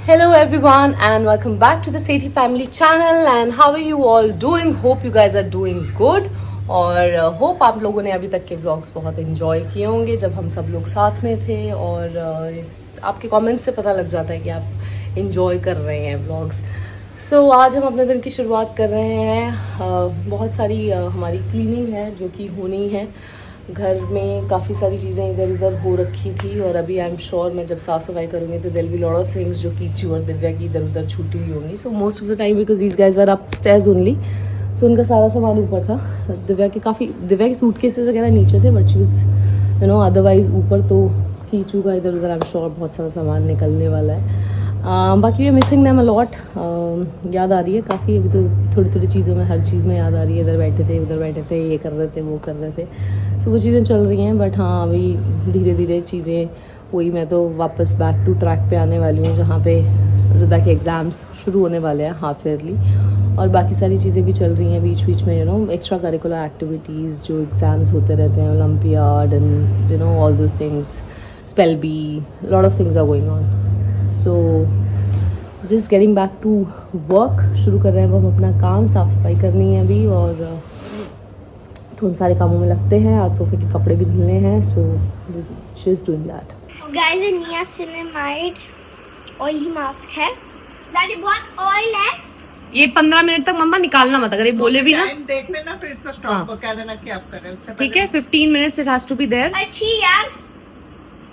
Hello everyone and welcome back to the Sethi family channel and how are you all doing? Hope you guys are doing good और hope आप लोगों ने अभी तक के vlogs बहुत इन्जॉय किए होंगे जब हम सब लोग साथ में थे और आपके कमेंट्स से पता लग जाता है कि आप इन्जॉय कर रहे हैं व्लॉग्स। सो आज हम अपने दिन की शुरुआत कर रहे हैं। बहुत सारी हमारी क्लीनिंग है जो कि होनी है। घर में काफ़ी सारी चीज़ें इधर उधर हो रखी थी और अभी आई एम श्योर मैं जब साफ़ सफाई करूँगी तो there will be lot of things जो कि चू और दिव्या की इधर उधर छूटी हुई होंगी। So most of the time because these guys were upstairs only, so उनका सारा सामान ऊपर था। दिव्या के सूटकेसेस वगैरह नीचे थे but she was you know otherwise ऊपर। तो कीचू का इधर उधर आई एम श्योर बहुत सारा सामान निकलने वाला है। बाकी we are missing them a lot. याद आ रही है काफ़ी, अभी तो थोड़ी थोड़ी चीज़ों में हर चीज़ में याद आ रही है। इधर बैठे थे उधर बैठे थे, ये कर रहे थे वो कर रहे थे, सो वो चीज़ें चल रही हैं। बट हाँ अभी धीरे धीरे चीज़ें हुई। मैं तो वापस बैक टू ट्रैक पे आने वाली हूँ जहाँ पे रिदा के एग्ज़ाम्स शुरू होने वाले हैं हाफ ईयरली, और बाकी सारी चीज़ें भी चल रही हैं बीच बीच में। You know extracurricular activities जो एग्ज़ाम्स होते रहते हैं, olympiad and you know all those things, spell bee, lot of things are going on. So just getting back to work, शुरू कर रहे हैं हम अपना काम। साफ़ सफाई करनी है अभी और तो उन सारे कामों में लगते हैं। आज सोफे के कपड़े भी धुलने हैं, so she is doing that. Guys ये नियासिनामाइड ऑयली मास्क है। दादी बहुत ऑयल है। ये 15 मिनट तक मम्मा निकालना मत, अगर ये बोले भी ना देख लेना फिर इसका स्टॉप को कह देना कि आप कर रहे हो। ठीक है 15 minutes it has to be there. अच्छी यार,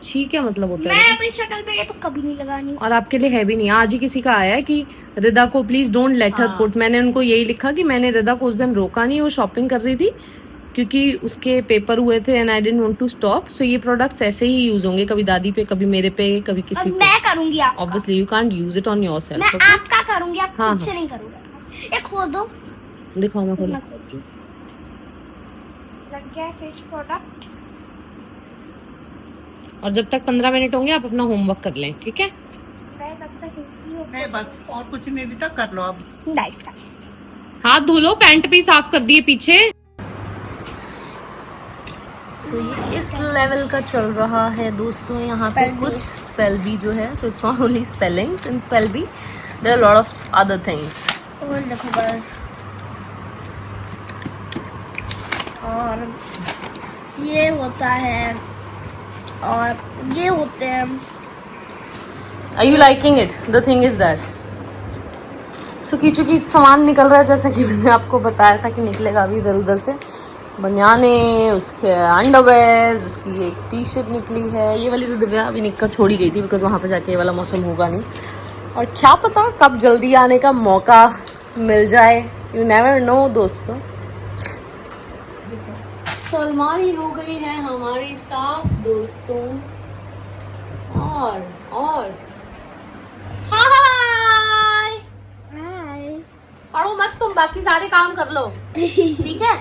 ठीक है मतलब होता मैं है। अपनी शक्ल पे ये तो कभी नहीं लगानी। और आपके लिए है भी नहीं। आज ही किसी का आया है कि रिदा को please don't let her put. मैंने उनको यही लिखा कि मैंने रिदा को उस दिन रोका नहीं, वो शॉपिंग कर रही थी क्योंकि उसके पेपर हुए थे and I didn't want to stop. So ये प्रोडक्ट्स ऐसे ही यूज होंगे, कभी दादी पे, कभी मेरे पे, कभी किसी पे। मैं करूंगी आपका। Obviously you can't use it on yourself. मैं आपका करूंगी, आप हाँ, खुद से नहीं करूंगा। ये खोल दो। दिखाओ मैं खोलूं। मैं खोलती हूं। लग गया है फेस प्रोडक्ट। और जब तक 15 मिनट होंगे आप अपना होमवर्क कर लें, ठीक है? मैं तब तक नहीं बस और कुछ नहीं देता, कर लो अब। Nice guys. हाथ धो लो, पैंट भी साफ कर दिए पीछे। सो ये इस लेवल का चल रहा है दोस्तों यहाँ पे कुछ स्पेल बी जो है। So it's not only spellings in spell bee, there are lot of other things. और देखो बस, और ये होता है और ये होते हैं। Are you liking it? The thing is that. So Kichu की सामान निकल रहा है जैसा कि मैंने आपको बताया था कि निकलेगा अभी इधर उधर से। बनियाने, उसके अंडरवेयर, उसकी एक टी शर्ट निकली है। ये वाली तो दिव्या अभी निकल छोड़ी गई थी बिकॉज वहाँ पे जाके ये वाला मौसम होगा नहीं, और क्या पता कब जल्दी आने का मौका मिल जाए। यू नेवर नो दोस्तों। तो अलमारी हो गई है हमारी साफ दोस्तों। और हाय पढ़ो मत तुम, बाकी सारे काम कर लो ठीक है?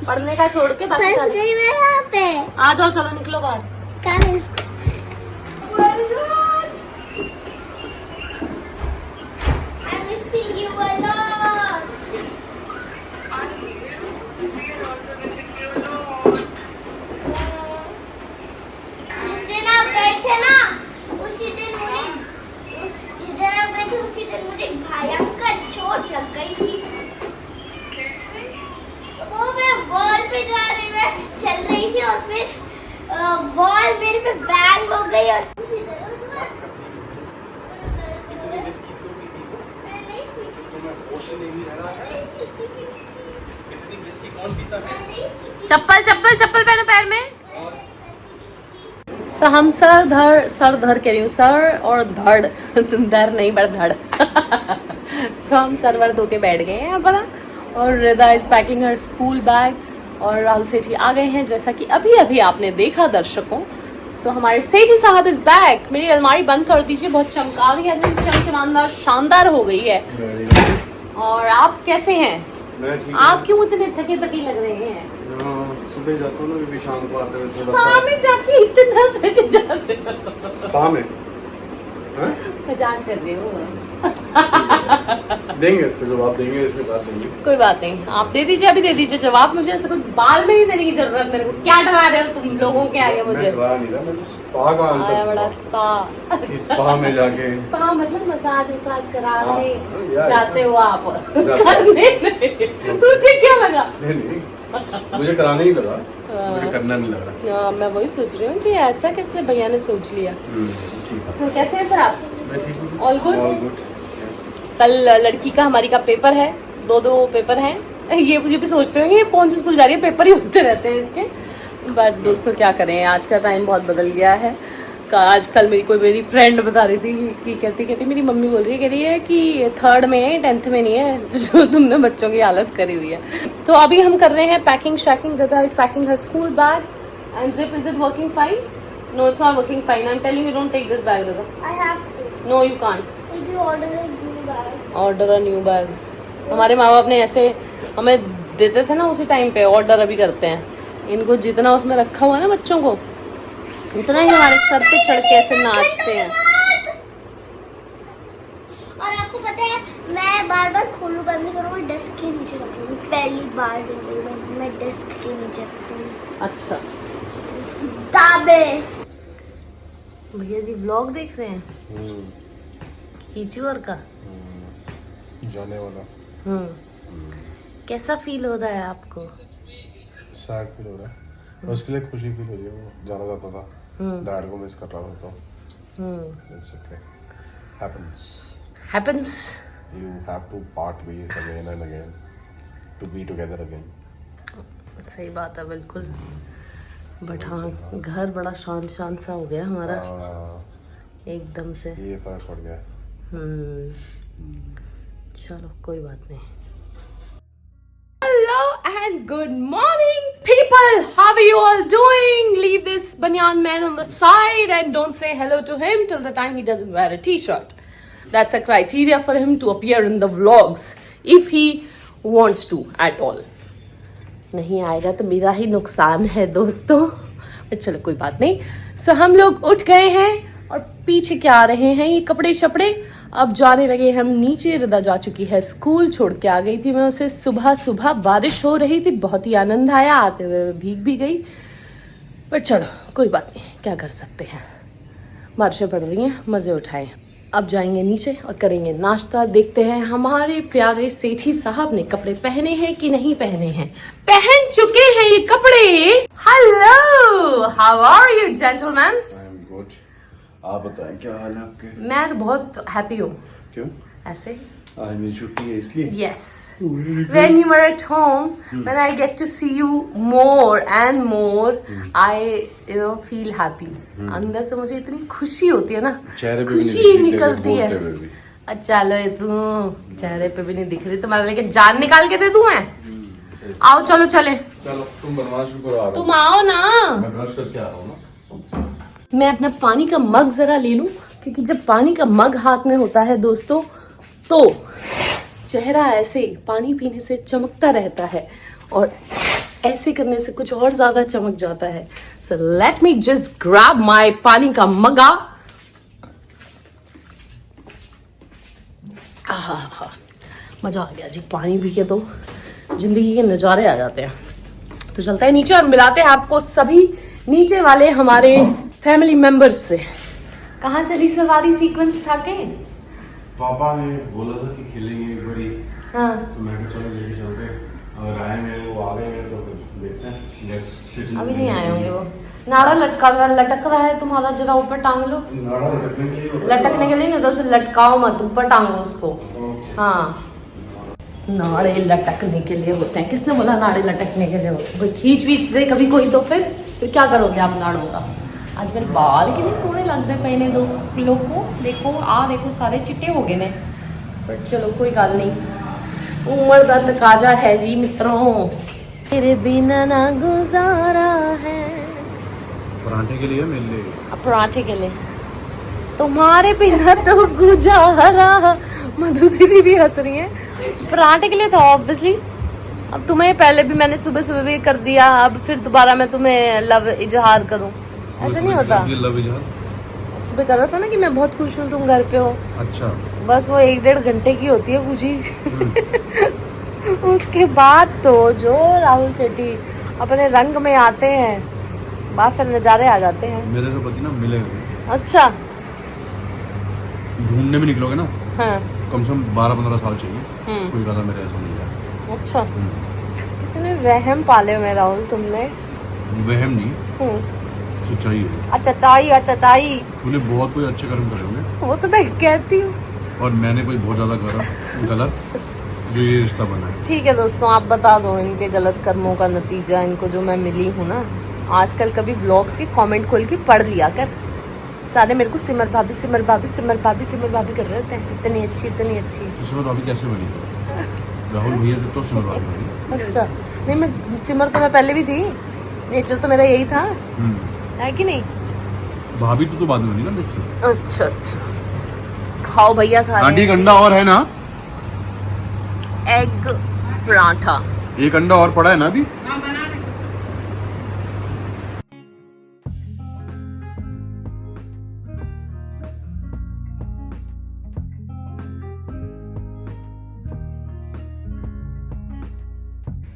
पढ़ने का छोड़ के बाकी सारे। मैं यहाँ पे आ जाओ, चलो निकलो बाहर। मुझे भयंकर चोट लग गई थी। वो मैं वॉल पे जा रही, मैं चल रही थी और फिर वॉल मेरे पे बैंग हो गई और चप्पल पहनो पैर में। सो हम सर धर कह रही हूँ, सर और धड़ धर नहीं बड़ धड़ सो हम सर वर धो के बैठ गए हैं अपना, और Rida is packing her school bag और राहुल सेठी आ गए हैं जैसा कि अभी अभी आपने देखा दर्शकों। सो हमारे सेठी साहब इज बैक। मेरी अलमारी बंद कर दीजिए, बहुत चमकावी है, चमचमानदार शानदार हो गई है। और आप कैसे हैं? आप क्यों इतने थके लग रहे हैं? सुबह जाता हूँ ना, शाम को आते हुए थोड़ा सा जाके इतना थक जाते शाम में मजाक कर रही हूँ। देंगे इसको जवाब, देंगे इसके बाद देंगे। कोई बात नहीं, आप दे दीजिए, अभी दे दीजिए जवाब। मुझे ऐसे कुछ बाल में नहीं देने की जरूरत मेरे को। क्या डरा रहे हो तुम लोगों के आगे मुझे? मैं डरा नहीं रहा, मैं तो स्पा का आंसर आया बड़ा दूंगा। स्पा। स्पा में जाके स्पा मतलब मसाज वसाज कराने यार, जाते हो आप? जाते करने नहीं। तुझे क्या लगा? नहीं, मुझे कराने ही लगा, मुझे करना नहीं लग रहा। मैं वही सोच रही हूँ कि ऐसा कैसे भैया ने सोच लिया। ठीक है। So, कैसे है सर आप? मैं ठीक हूँ। All good? All good, yes। कल लड़की का हमारी का पेपर है, दो पेपर हैं। ये मुझे भी सोचते होंगे ये कौन सी स्कूल जा रही है, पेपर ही होते रहते हैं इसके। बट दोस्तों क्या करें, आज का टाइम बहुत बदल गया है। आजकल मेरी फ्रेंड बता रही थी कि कहती मेरी मम्मी बोल रही है कि 3rd में 10th में नहीं है जो तुमने बच्चों की हालत करी हुई है। तो अभी हम कर रहे हैं पैकिंग शैकिंग। Radha is packing her school bag and zip. Is it working fine? No, it's not working fine. I am telling you, don't take this bag Radha. I have to. No you can't. Did you order a new bag? Order a new bag. हमारे माँ बाप ने ऐसे हमें देते थे ना, उसी टाइम पे ऑर्डर अभी करते हैं। इनको जितना उसमें रखा हुआ है ना बच्चों को, उतना ही हमारे सर पे चढ़ के ऐसे नाचते हैं। और आपको पता है मैं बार बार खोलूं बंद करूँ, डेस्क के नीचे रखूंगी। पहली बार जिंदगी में मैं डेस्क के नीचे रखूंगी अच्छा किताबें। भैया जी व्लॉग देख रहे हैं कीचुअर का। जाने वाला। कैसा फील हो रहा है आपको? सैड फील हो रहा है, उसके लिए खुशी फील हो रही है। वो जाना चाहता था, डैड को मिस कर रहा था, तो it's okay, happens. You have to part ways again and again to be together again. सही बात है बिल्कुल। बट हाँ, घर बड़ा शांत सा हो गया हमारा एकदम से। ये फर्क पड़ गया। चलो कोई बात नहीं। Hello and good morning people, how are you all doing? Leave this banyan man on the side and don't say hello to him till the time he doesn't wear a t-shirt. That's a criteria for him to appear in the vlogs if he wants to at all. नहीं आएगा तो मेरा ही नुकसान है दोस्तों। चलो कोई बात नहीं। सो हम लोग उठ गए हैं और पीछे क्या आ रहे हैं ये कपड़े शपड़े। अब जाने लगे हम नीचे। रदा जा चुकी है स्कूल, छोड़ के आ गई थी मैं उसे सुबह। बारिश हो रही थी, बहुत ही आनंद आया, आते हुए भीग भी गई। पर चलो कोई बात नहीं, क्या कर सकते हैं, बारिशें पड़ रही हैं, मजे उठाएं। अब जाएंगे नीचे और करेंगे नाश्ता। देखते हैं हमारे प्यारे सेठी साहब ने कपड़े पहने हैं कि नहीं पहने हैं। पहन चुके हैं ये कपड़े। Hello, how are you gentleman? I am good. आप बताएं क्या हाल है आपके? मैं तो बहुत हैप्पी हूँ। क्यों? ऐसे आज मेरी छुट्टी है इसलिए। Yes. When you are at home, when I get to see you more and more, I feel happy. अंदर से मुझे इतनी खुशी होती है ना, चेहरे पे खुशी भी नहीं निकलती है। बोलते हुए भी। अच्छा लो, तू चेहरे पे भी नहीं दिख रही, तुम्हारा लेके जान निकाल के दे दूं मैं? आओ चलो चले। चलो तुम बनवा शुरू करो। तुम आओ ना, मैं ब्रश करके आ रहा हूँ ना। मैं अपना पानी का मग जरा ले लूं, क्योंकि जब पानी का मग हाथ में होता है दोस्तों तो चेहरा ऐसे पानी पीने से चमकता रहता है और ऐसे करने से कुछ और ज्यादा चमक जाता है। So let me just grab my पानी का मगा। मजा आ गया जी, पानी पी के तो जिंदगी के नजारे आ जाते हैं। तो चलते हैं नीचे और मिलाते हैं आपको सभी नीचे वाले हमारे फैमिली मेंबर्स से। कहाँ चली सवारी सीक्वेंस उठा के? पापा ने बोला था कि खेलेंगे एक बारी, हाँ तो मैं कहा चलो लेके चलते हैं। और आए हैं, वो आ गए हैं, तो फिर देखते हैं। Let's sit. अभी नहीं आए होंगे वो। नाड़ा लटक रहा है तुम्हारा, जरा ऊपर टांग लो। नाड़ा लटकने के लिए? लटकने के लिए नहीं, उधर से लटकाओ मत, ऊपर टांगो उसको। हाँ, नाड़े लटकने के लिए होते हैं। किसने बोला नाड़े लटकने के लिए होते हैं? कोई खींच वीच दे कभी कोई तो फिर क्या करोगे आप नाड़ों का? आज मेरे बाल कितने सोहने लगते पहने दो लोग को। देखो सारे चिट्टे हो गए ने। बट चलो कोई गल नहीं, उम्र दा तकाजा है जी मित्रों। तेरे बिना ना गुजारा है। पराठे के लिए मेरे लिए? पराठे के लिए तुम्हारे बिना तो गुजारा। मधु दीदी भी हंस रही है। पराठे के लिए था ऑब्वियसली। अब तुम्हें पहले भी मैंने सुबह भी कर दिया, अब फिर दोबारा मैं तुम्हें लव इजहार करूं, ऐसे नहीं होता। लव इजहार? सुबह कर रहा था ना कि मैं बहुत खुश हूँ तुम घर पे हो। अच्छा। बस वो 1-1.5 घंटे की होती है खुशी। उसके बाद तो जो राहुल शेट्टी अपने रंग में आते हैं, बात फिर नज़ारे आ जाते हैं। मेरे से पति ना मिलेगा। अच्छा। ढूंढने में निकलोगे ना, हाँ। कम से कम 12-15 साल चाहिए कोई गाना मेरे ऐसा मिल जाए। अच्छा। कितने वहम पाले हुए राहुल तुमने। वहम नहीं, सच्चाई है। अच्छा चाई। तूने बहुत कोई अच्छे कर्म करे होंगे, वो तो मैं कहती हूँ। और मैंने कोई बहुत ज्यादा करा गलत, जो ये रिश्ता बना है। ठीक है दोस्तों, आप बता दो इनके गलत कर्मों का नतीजा, इनको जो मैं मिली हूँ ना। आजकल कभी ब्लॉग्स के कमेंट खोल के पढ़ लिया कर। सारे मेरे को सिमर भाभी कर रहे होते हैं, इतनी अच्छी। तो सिमर भाभी कैसे बनी? राहुल भैया थे तो सिमर भाभी बनी। अच्छा। नहीं, मैं सिमर तो मैं पहले भी थी, नेचर तो मेरा यही था, है कि नहीं? भाभी तो बाद में बनी ना मुझसे। अच्छा। खाओ भैया, खा आंटी, एक अंडा और है ना? एग पराठा। एक अंडा और पड़ा है ना अभी?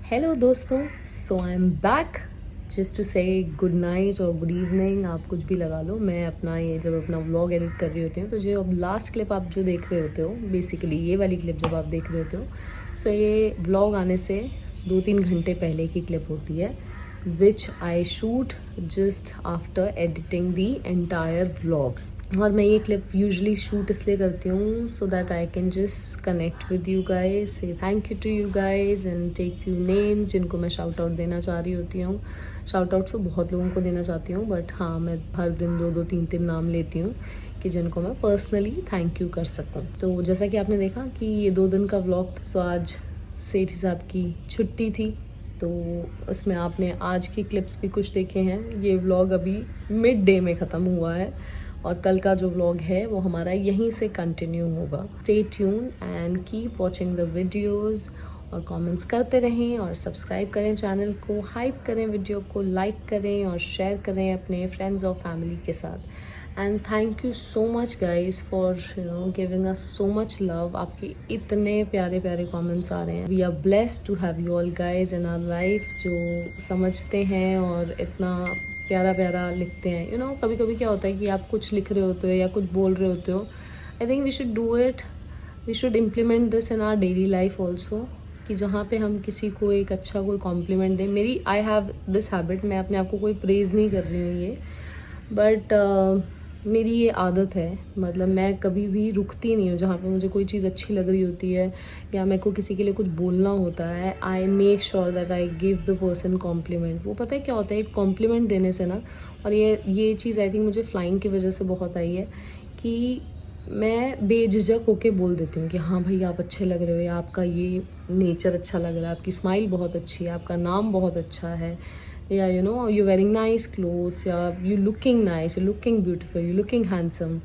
हेलो दोस्तों, so I am back just to say good night or good evening, आप कुछ भी लगा लो। मैं अपना ये जब अपना व्लॉग एडिट कर रही होती हूँ तो जो अब लास्ट क्लिप आप जो देख रहे होते हो, बेसिकली ये वाली क्लिप जब आप देख रहे होते हो, सो ये व्लॉग आने से 2-3 घंटे पहले की क्लिप होती है, which I shoot just after editing the entire vlog. और मैं ये क्लिप यूजुअली शूट इसलिए करती हूँ so that I can just connect with you guys, say thank you to you guys and take few names जिनको मैं shout out देना चाह रही होती हूँ। शाउट आउट तो बहुत लोगों को देना चाहती हूँ, बट हाँ, मैं हर दिन 2-2, 3-3 नाम लेती हूँ कि जिनको मैं पर्सनली थैंक यू कर सकूँ। तो जैसा कि आपने देखा कि ये 2 दिन का व्लॉग, सो आज सेठी साहब की छुट्टी थी, तो उसमें आपने आज की क्लिप्स भी कुछ देखे हैं। ये व्लॉग अभी मिड डे में ख़त्म हुआ है और कल का जो व्लॉग है वो हमारा यहीं से कंटिन्यू होगा। Stay tune and keep watching the videos और कमेंट्स करते रहें और सब्सक्राइब करें चैनल को, हाइप करें वीडियो को, लाइक करें और शेयर करें अपने फ्रेंड्स और फैमिली के साथ। And thank you so much guys for giving us so much love. आपके इतने प्यारे प्यारे कमेंट्स आ रहे हैं। We are blessed to have you all guys in our life, जो समझते हैं और इतना प्यारा प्यारा लिखते हैं। कभी कभी क्या होता है कि आप कुछ लिख रहे होते हो या कुछ बोल रहे होते हो, I think we should do it, we should implement this in our daily life also, कि जहाँ पे हम किसी को एक अच्छा कोई कॉम्प्लीमेंट दें। मेरी आई हैव दिस हैबिट, मैं अपने आप को कोई प्रेज़ नहीं कर रही हूँ ये, बट मेरी ये आदत है, मतलब मैं कभी भी रुकती नहीं हूँ। जहाँ पे मुझे कोई चीज़ अच्छी लग रही होती है या मेरे को किसी के लिए कुछ बोलना होता है, I make sure that I give the person compliment. वो पता है क्या होता है, एक कॉम्प्लीमेंट देने से ना, और ये चीज़ आई थिंक मुझे फ्लाइंग की वजह से बहुत आई है कि मैं बेझिझक होके बोल देती हूँ कि हाँ भाई आप अच्छे लग रहे हो, या आपका ये नेचर अच्छा लग रहा है, आपकी स्माइल बहुत अच्छी है, आपका नाम बहुत अच्छा है, या you're wearing nice clothes, या you looking nice, you looking beautiful, you looking handsome.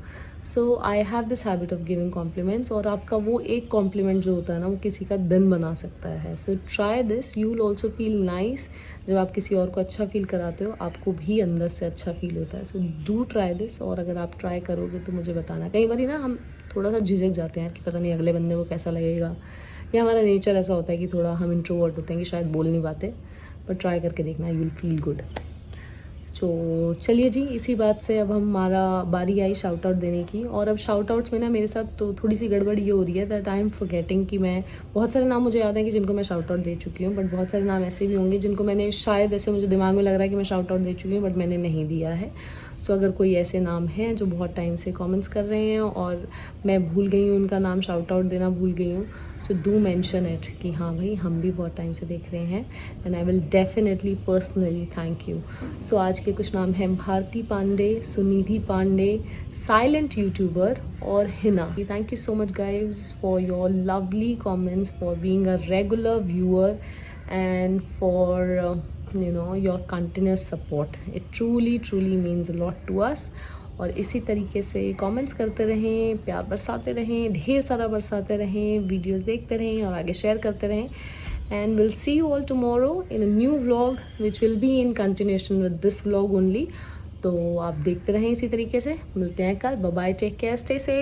So I have this habit of giving compliments, और आपका वो एक compliment जो होता है ना, वो किसी का दिन बना सकता है। So try this, you will also feel nice। जब आप किसी और को अच्छा फील कराते हो, आपको भी अंदर से अच्छा फील होता है। So do try this, और अगर आप ट्राई करोगे तो मुझे बताना। कई बार ना हम थोड़ा सा झिझक जाते हैं कि पता नहीं अगले बंदे को कैसा लगेगा, या हमारा नेचर ऐसा होता है कि थोड़ा हम इंट्रोवर्ट होते हैं कि शायद बोल नहीं पाते, बट ट्राई करके देखना, यू विल फील गुड। सो चलिए जी, इसी बात से अब हमारा बारी आई शाउट आउट देने की। और अब शाउट आउट्स में ना मेरे साथ तो थोड़ी सी गड़बड़ ये हो रही है दैट आई एम फॉरगेटिंग कि मैं बहुत सारे नाम मुझे याद है कि जिनको मैं शाउट आउट दे चुकी हूँ, बट बहुत सारे नाम ऐसे भी होंगे जिनको मैंने शायद, ऐसे मुझे दिमाग में लग रहा है कि मैं शाउट आउट दे चुकी हूँ बट मैंने नहीं दिया है। सो अगर कोई ऐसे नाम हैं जो बहुत टाइम से कमेंट्स कर रहे हैं और मैं भूल गई हूँ उनका नाम शाउट आउट देना भूल गई हूँ, सो डू मेंशन इट कि हाँ भाई हम भी बहुत टाइम से देख रहे हैं, and I will definitely personally thank you. So आज के कुछ नाम हैं भारती पांडे, सुनिधि पांडे, साइलेंट यूट्यूबर और Hina. Thank you so much guys for your lovely comments, for being a regular viewer and for your continuous support. It truly means a lot to us. और इसी तरीके से कमेंट्स करते रहें, प्यार बरसाते रहें, ढेर सारा बरसाते रहें, वीडियोस देखते रहें और आगे शेयर करते रहें। And we'll see you all tomorrow in a new vlog which will be in continuation with this vlog only. तो आप देखते रहें इसी तरीके से। मिलते हैं कल। Bye bye, take care, stay safe.